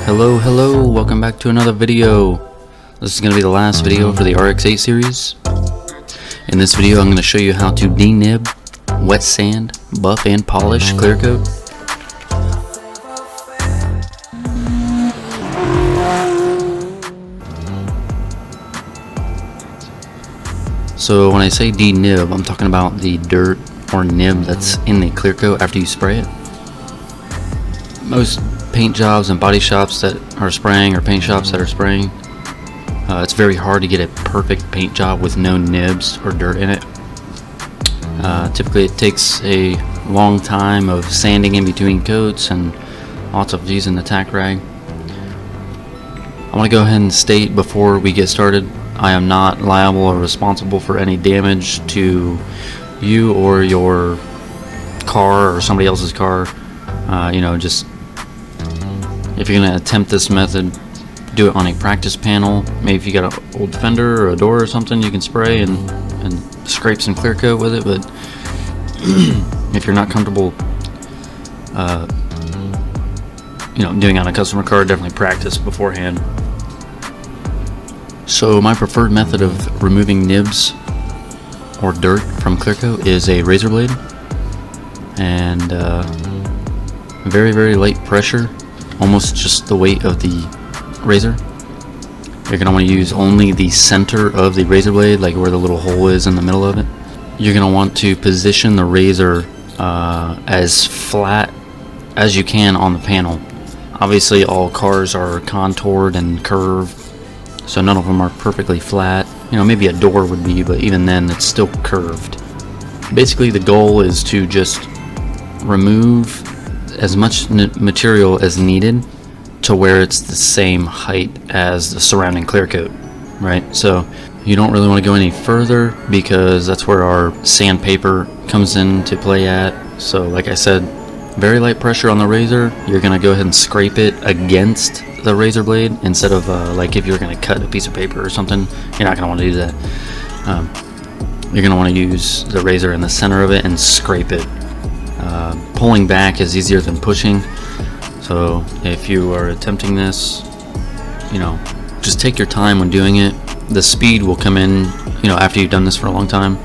Hello, welcome back to another video. This is going to be the last video for the RX-8 series. In this video I'm going to show you how to denib, wet sand, buff and polish clear coat. So when I say denib, I'm talking about the dirt or nib that's in the clear coat after you spray it. Most paint jobs and body shops that are spraying, or paint shops that are spraying, it's very hard to get a perfect paint job with no nibs or dirt in it. Typically it takes a long time of sanding in between coats and lots of using the tack rag. I want to go ahead and state before we get started, I am not liable or responsible for any damage to you or your car or somebody else's car. Just if you're going to attempt this method, do it on a practice panel. Maybe if you got an old fender or a door or something, you can spray and scrape some clear coat with it. But if you're not comfortable doing it on a customer car, definitely practice beforehand. So my preferred method of removing nibs or dirt from clear coat is a razor blade, and very, very light pressure, almost just the weight of the razor. You're going to want to use only the center of the razor blade, like where the little hole is in the middle of it. You're going to want to position the razor as flat as you can on the panel. Obviously all cars are contoured and curved, so none of them are perfectly flat. Maybe a door would be, but even then it's still curved. Basically the goal is to just remove as much material as needed to where it's the same height as the surrounding clear coat, right? So you don't really want to go any further because that's where our sandpaper comes into play at. So like I said, very light pressure on the razor. You're going to go ahead and scrape it against the razor blade instead of like if you're going to cut a piece of paper or something. You're not going to want to do that. You're going to want to use the razor in the center of it and scrape it. Pulling back is easier than pushing, so if you are attempting this, just take your time when doing it. The speed will come in, after you've done this for a long time.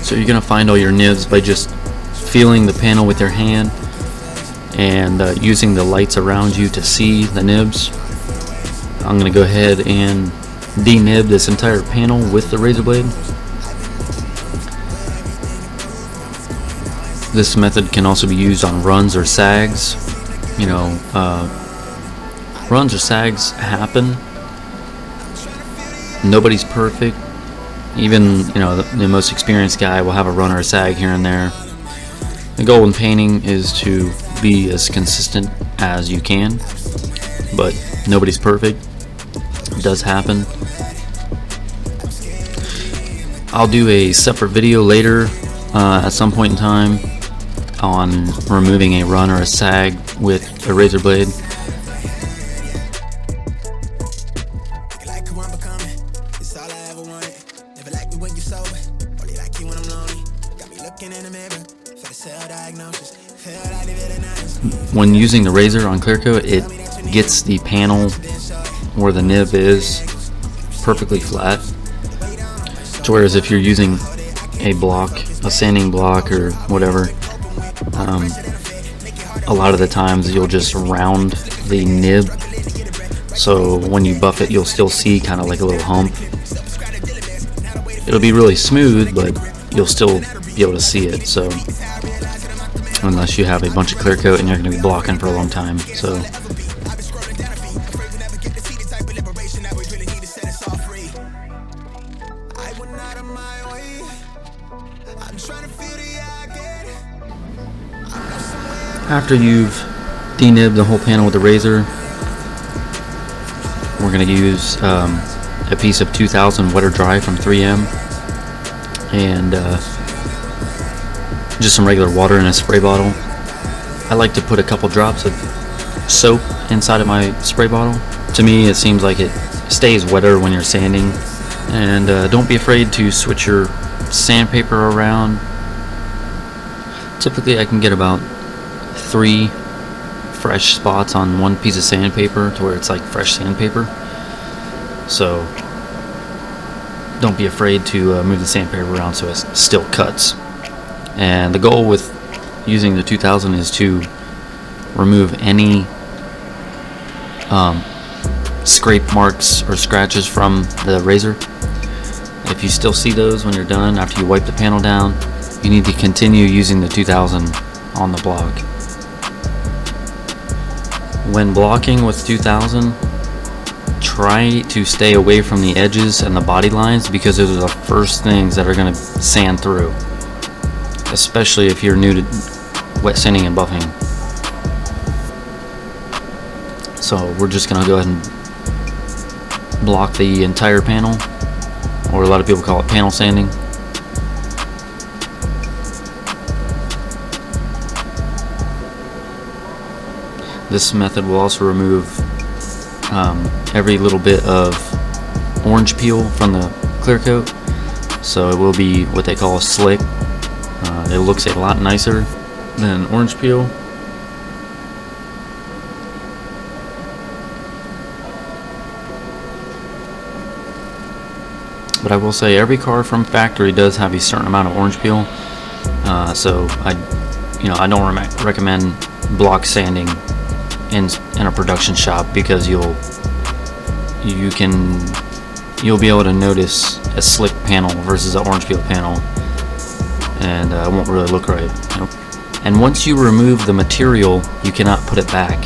So you're going to find all your nibs by just feeling the panel with your hand and using the lights around you to see the nibs. I'm going to go ahead and denib this entire panel with the razor blade. This method can also be used on runs or sags. You know, runs or sags happen. Nobody's perfect. Even, you know, the most experienced guy will have a run or a sag here and there. The goal in painting is to be as consistent as you can, but nobody's perfect. It does happen. I'll do a separate video later at some point in time on removing a run or a sag with a razor blade. When using the razor on clear coat, it gets the panel where the nib is perfectly flat. Whereas if you're using a block, a sanding block or whatever, a lot of the times you'll just round the nib, so when you buff it you'll still see kind of like a little hump. It'll be really smooth, but you'll still be able to see it, so unless you have a bunch of clear coat and you're going to be blocking for a long time. So after you've denibbed the whole panel with the razor, we're going to use a piece of 2000 wet or dry from 3M and just some regular water in a spray bottle. I like to put a couple drops of soap inside of my spray bottle. To me, it seems like it stays wetter when you're sanding. And don't be afraid to switch your sandpaper around. Typically I can get about 3 fresh spots on one piece of sandpaper to where it's like fresh sandpaper. So don't be afraid to move the sandpaper around so it still cuts. And the goal with using the 2000 is to remove any scrape marks or scratches from the razor. If you still see those when you're done after you wipe the panel down, you need to continue using the 2000 on the block. When blocking with 2000, try to stay away from the edges and the body lines, because those are the first things that are going to sand through, especially if you're new to wet sanding and buffing. So we're just going to go ahead and block the entire panel, or a lot of people call it panel sanding. This method will also remove every little bit of orange peel from the clear coat, so it will be what they call slick. It looks a lot nicer than orange peel. But I will say every car from factory does have a certain amount of orange peel, so I don't recommend block sanding in a production shop, because you'll be able to notice a slick panel versus an orange peel panel, and it won't really look right. And once you remove the material, you cannot put it back.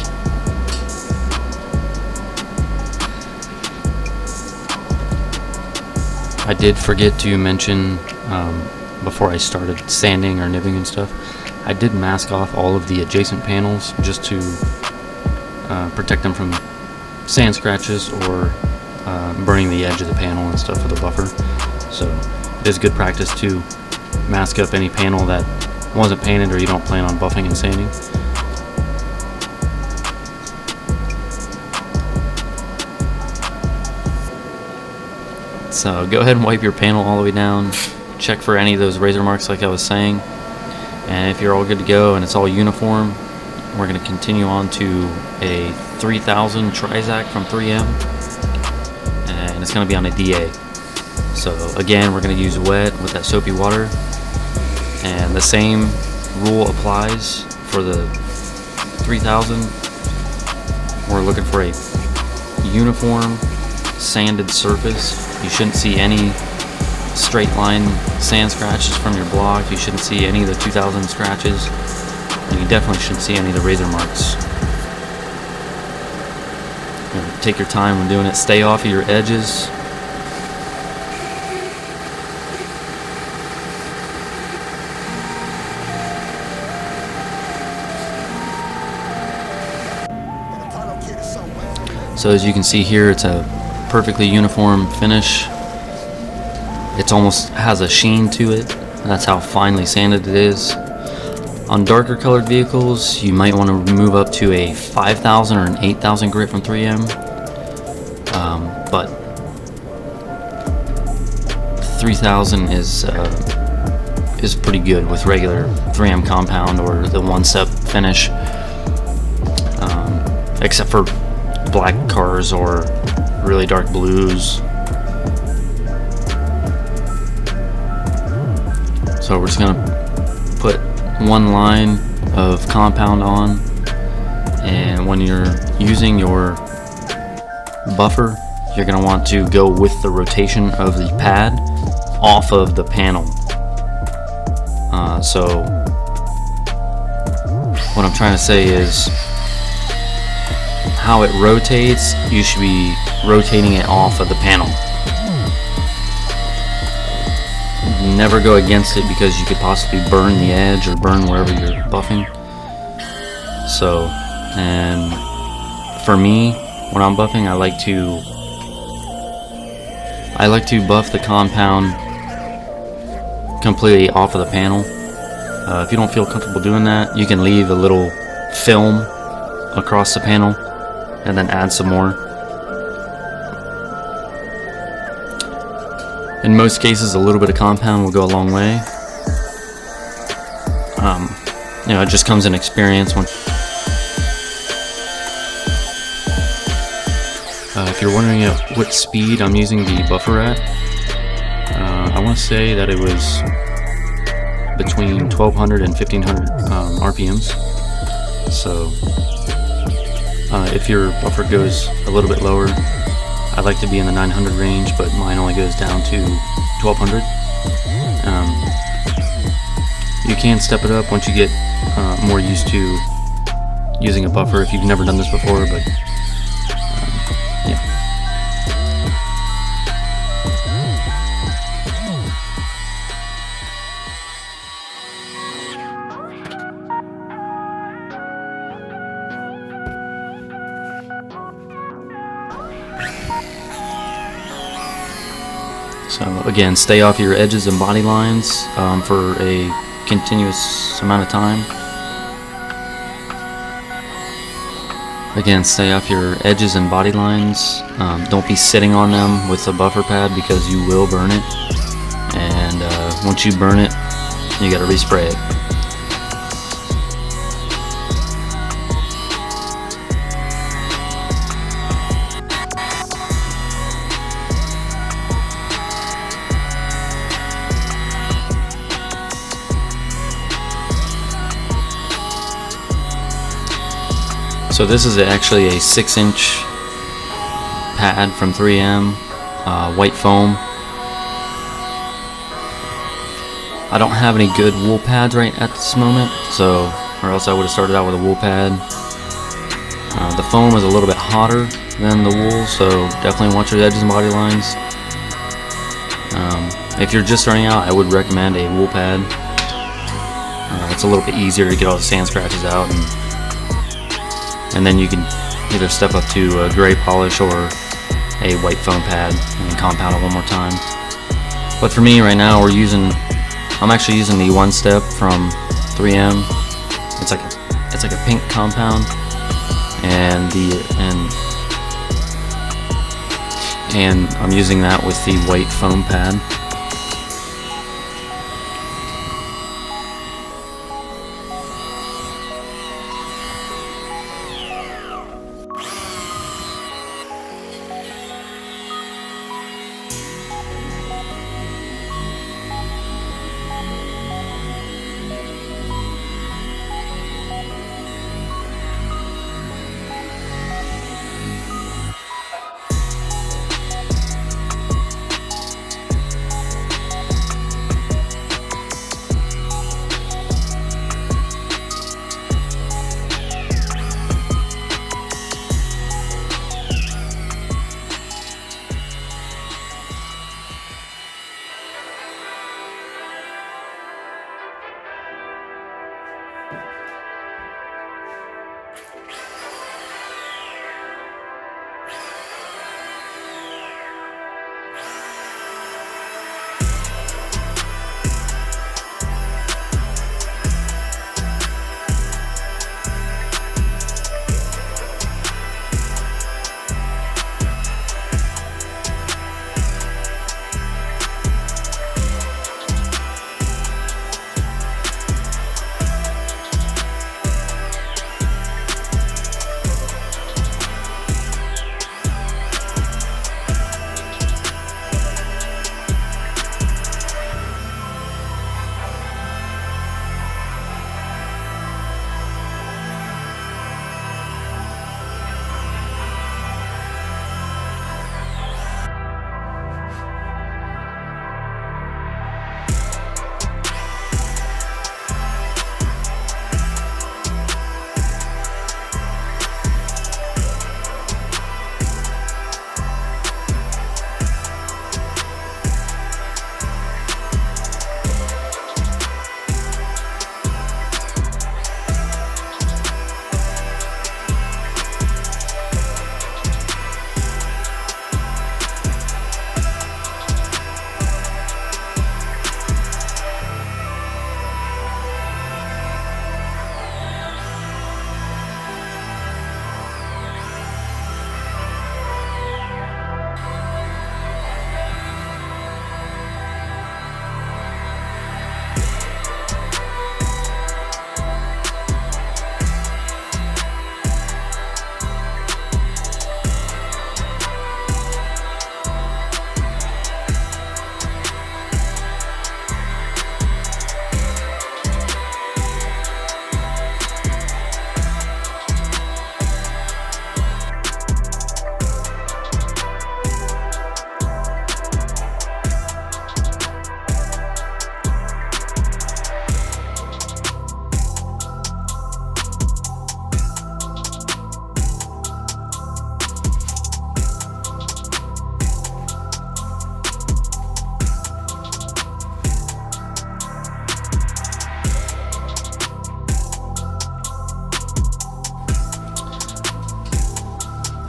I did forget to mention before I started sanding or nibbing and stuff, I did mask off all of the adjacent panels just to protect them from sand scratches or burning the edge of the panel and stuff with a buffer. So it is good practice to mask up any panel that wasn't painted or you don't plan on buffing and sanding. So go ahead and wipe your panel all the way down, check for any of those razor marks like I was saying, and if you're all good to go and it's all uniform, we're going to continue on to a 3000 Trizac from 3M, and it's going to be on a DA. So again, we're going to use wet with that soapy water, and the same rule applies for the 3000. We're looking for a uniform sanded surface. You shouldn't see any straight line sand scratches from your block. You shouldn't see any of the 2000 scratches. And you definitely shouldn't see any of the razor marks. Take your time when doing it. Stay off of your edges. So as you can see here, it's a perfectly uniform finish. It almost has a sheen to it. That's how finely sanded it is. On darker colored vehicles, you might want to move up to a 5,000 or an 8,000 grit from 3M. But 3,000 is pretty good with regular 3M compound or the one-step finish, except for black cars or really dark blues. So we're just gonna put one line of compound on, and when you're using your buffer, you're gonna want to go with the rotation of the pad off of the panel. So what I'm trying to say is, how it rotates, you should be rotating it off of the panel. Never go against it, because you could possibly burn the edge or burn wherever you're buffing. So, and for me, when I'm buffing, I like to buff the compound completely off of the panel. If you don't feel comfortable doing that, you can leave a little film across the panel and then add some more. In most cases, a little bit of compound will go a long way. It just comes in experience. If you're wondering at what speed I'm using the buffer at, I want to say that it was between 1200 and 1500 RPMs. So if your buffer goes a little bit lower, I like to be in the 900 range, but mine only goes down to 1200. You can step it up once you get more used to using a buffer if you've never done this before, but yeah. So again, stay off your edges and body lines for a continuous amount of time. Again, stay off your edges and body lines. Don't be sitting on them with a buffer pad, because you will burn it. And once you burn it, you gotta respray it. So this is actually a 6-inch pad from 3M, white foam. I don't have any good wool pads right at this moment, so, or else I would have started out with a wool pad. The foam is a little bit hotter than the wool, so definitely watch your edges and body lines. If you're just starting out, I would recommend a wool pad. It's a little bit easier to get all the sand scratches out, and then you can either step up to a gray polish or a white foam pad and compound it one more time. But for me right now, I'm actually using the one step from 3M. It's like a pink compound, and I'm using that with the white foam pad.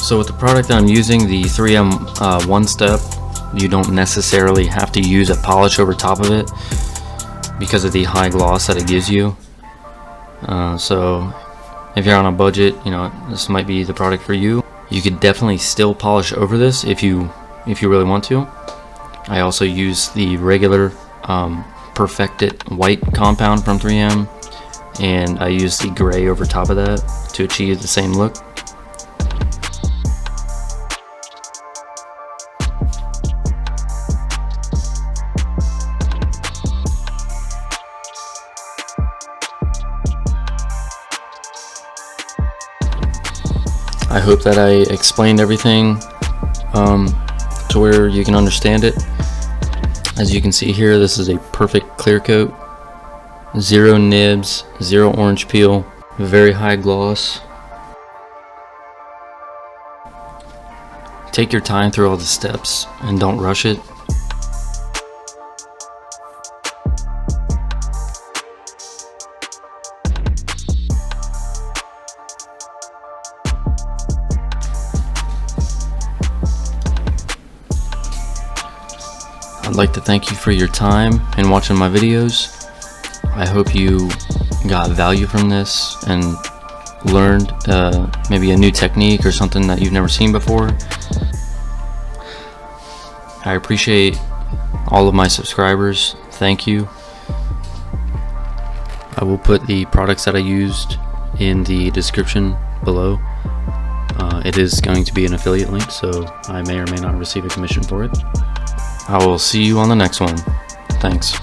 So with the product that I'm using, the 3M one step, you don't necessarily have to use a polish over top of it because of the high gloss that it gives you. So if you're on a budget, you know, this might be the product for you. You could definitely still polish over this if you really want to. I also use the regular perfected white compound from 3M, and I use the gray over top of that to achieve the same look. I hope that I explained everything to where you can understand it. As you can see here, this is a perfect clear coat. Zero nibs, zero orange peel, very high gloss. Take your time through all the steps and don't rush it. I'd like to thank you for your time and watching my videos. I hope you got value from this and learned maybe a new technique or something that you've never seen before. I appreciate all of my subscribers. Thank you. I will put the products that I used in the description below. It is going to be an affiliate link, so I may or may not receive a commission for it. I will see you on the next one. Thanks.